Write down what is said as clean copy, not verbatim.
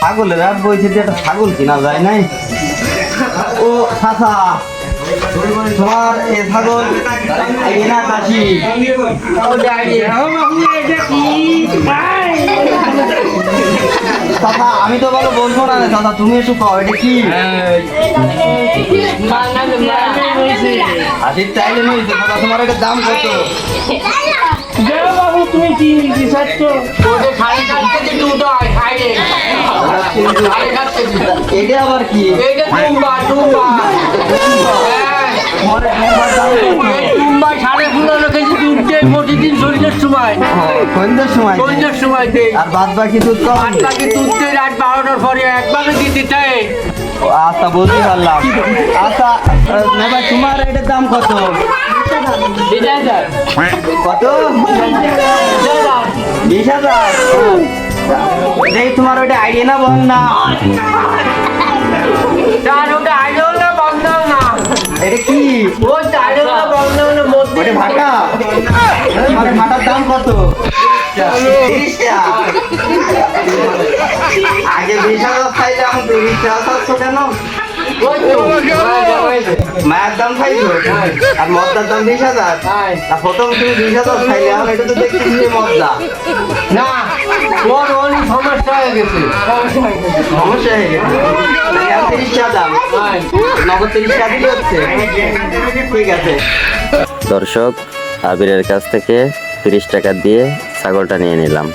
ছাগলের আর বলছে যে একটা ছাগল কিনা যায় নাই। ও চাচা, তোমার এ ছাগল কেনা কাশি? চাচা আমি তো বলো বলবো না চাচা, তুমি একটু কও এটা কি? হাসির চাইলে নইছে চাচা, তোমার এটার দাম কত? বাবু তুমি কি চাচ্ছ? এটা আবার কি? প্রতিদিন শরীরের সময় সন্ধ্যের সময় সন্ধ্যের সময় দেয়। আর বাদ বাকি দুধ কম? বাদ বাকি দুধ দেয় রাত 12টার পরে একবারে দিতে চাই। আচ্ছা বুঝতে পারলাম। আচ্ছা না ভাই, তোমার এটার দাম কত? কত? 20,000। দেখি তোমার ওইটা আইডিয়া না বল না। তার ওটা আইলেও না বন্ধও না, এটা কি? ও চাইলেও না বন্ধও না, ওটা ভাটা? তোমার ভাটার দাম কত? 30 টাকা। আগে 20,000 চাইলাম, 30 টাকা চাচ্ছ কেন? মায়ের দাম চাইছো আর মদ্দার দাম 20,000। আর প্রথম তুমি 20,000 চাইলে, এখন এটা তো দেখছি মদ্দা। না ওর অনেক সমস্যা হয়ে গেছে। সমস্যা হয়ে গেছে। 30 টাকা দাম, নগদ 30 টাকা দিলে হচ্ছে। ঠিক আছে। দর্শক, আবিরের কাছ থেকে 30 টাকা দিয়ে ছাগলটা নিয়ে নিলাম।